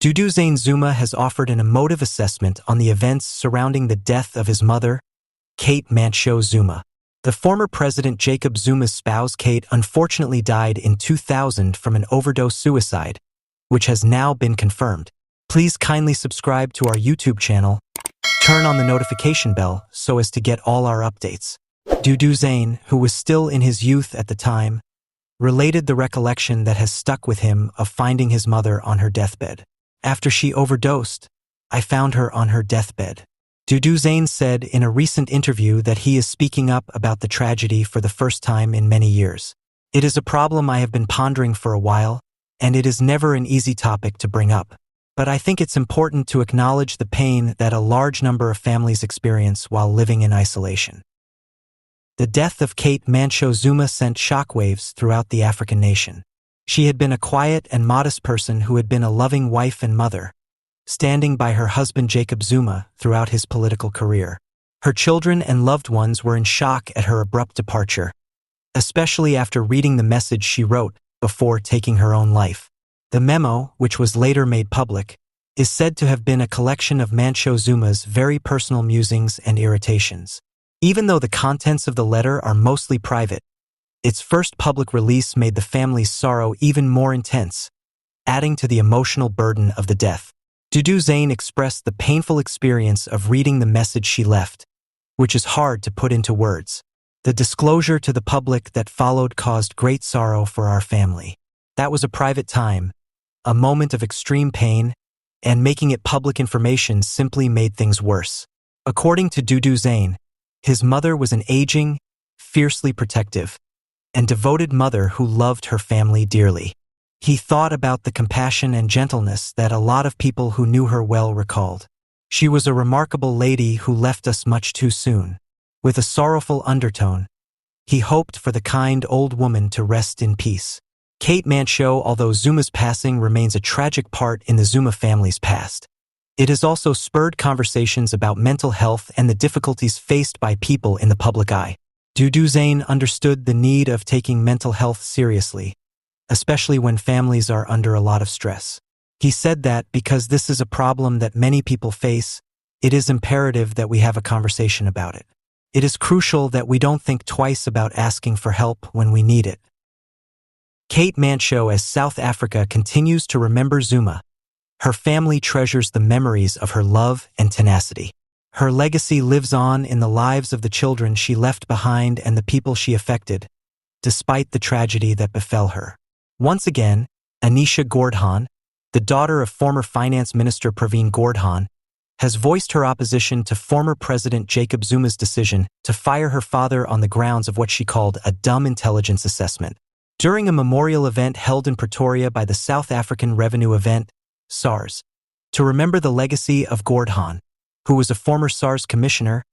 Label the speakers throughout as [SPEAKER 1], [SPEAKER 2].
[SPEAKER 1] Duduzane Zuma has offered an emotive assessment on the events surrounding the death of his mother, Kate Mantsho Zuma. The former President Jacob Zuma's spouse Kate unfortunately died in 2000 from an overdose suicide, which has now been confirmed. Please kindly subscribe to our YouTube channel, turn on the notification bell so as to get all our updates. Duduzane, who was still in his youth at the time, related the recollection that has stuck with him of finding his mother on her deathbed. After she overdosed, I found her on her deathbed. Duduzane said in a recent interview that he is speaking up about the tragedy for the first time in many years. It is a problem I have been pondering for a while, and it is never an easy topic to bring up. But I think it's important to acknowledge the pain that a large number of families experience while living in isolation. The death of Kate Mancho Zuma sent shockwaves throughout the African nation. She had been a quiet and modest person who had been a loving wife and mother, standing by her husband Jacob Zuma throughout his political career. Her children and loved ones were in shock at her abrupt departure, especially after reading the message she wrote before taking her own life. The memo, which was later made public, is said to have been a collection of Mantsho Zuma's very personal musings and irritations. Even though the contents of the letter are mostly private, its first public release made the family's sorrow even more intense, adding to the emotional burden of the death. Duduzane expressed the painful experience of reading the message she left, which is hard to put into words. The disclosure to the public that followed caused great sorrow for our family. That was a private time, a moment of extreme pain, and making it public information simply made things worse. According to Duduzane, his mother was an aging, fiercely protective, and devoted mother who loved her family dearly. He thought about the compassion and gentleness that a lot of people who knew her well recalled. She was a remarkable lady who left us much too soon. With a sorrowful undertone, he hoped for the kind old woman to rest in peace. Kate Mancho, although Zuma's passing remains a tragic part in the Zuma family's past, it has also spurred conversations about mental health and the difficulties faced by people in the public eye. Duduzane understood the need of taking mental health seriously, especially when families are under a lot of stress. He said that because this is a problem that many people face, it is imperative that we have a conversation about it. It is crucial that we don't think twice about asking for help when we need it. Kate Mancho, as South Africa continues to remember Zuma, her family treasures the memories of her love and tenacity. Her legacy lives on in the lives of the children she left behind and the people she affected, despite the tragedy that befell her. Once again, Anisha Gordhan, the daughter of former Finance Minister Pravin Gordhan, has voiced her opposition to former President Jacob Zuma's decision to fire her father on the grounds of what she called a dumb intelligence assessment. During a memorial event held in Pretoria by the South African Revenue Event, SARS, to remember the legacy of Gordhan, who was a former SARS commissioner,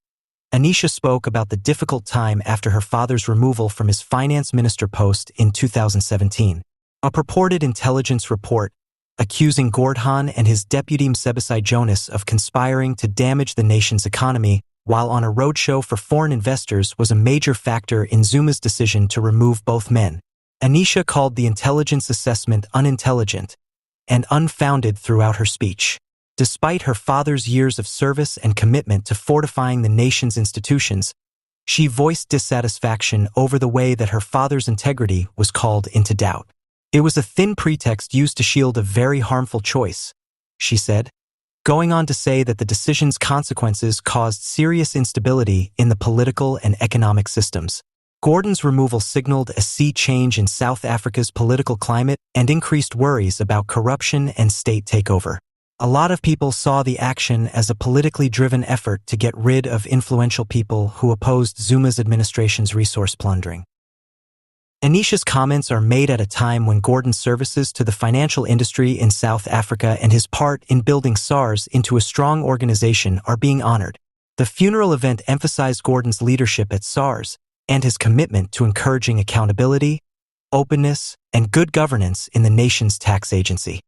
[SPEAKER 1] Anisha spoke about the difficult time after her father's removal from his finance minister post in 2017. A purported intelligence report accusing Gordhan and his deputy Mcebisai Jonas of conspiring to damage the nation's economy while on a roadshow for foreign investors was a major factor in Zuma's decision to remove both men. Anisha called the intelligence assessment unintelligent and unfounded throughout her speech. Despite her father's years of service and commitment to fortifying the nation's institutions, she voiced dissatisfaction over the way that her father's integrity was called into doubt. It was a thin pretext used to shield a very harmful choice, she said, going on to say that the decision's consequences caused serious instability in the political and economic systems. Gordhan's removal signaled a sea change in South Africa's political climate and increased worries about corruption and state takeover. A lot of people saw the action as a politically driven effort to get rid of influential people who opposed Zuma's administration's resource plundering. Anisha's comments are made at a time when Gordhan's services to the financial industry in South Africa and his part in building SARS into a strong organization are being honored. The funeral event emphasized Gordhan's leadership at SARS and his commitment to encouraging accountability, openness, and good governance in the nation's tax agency.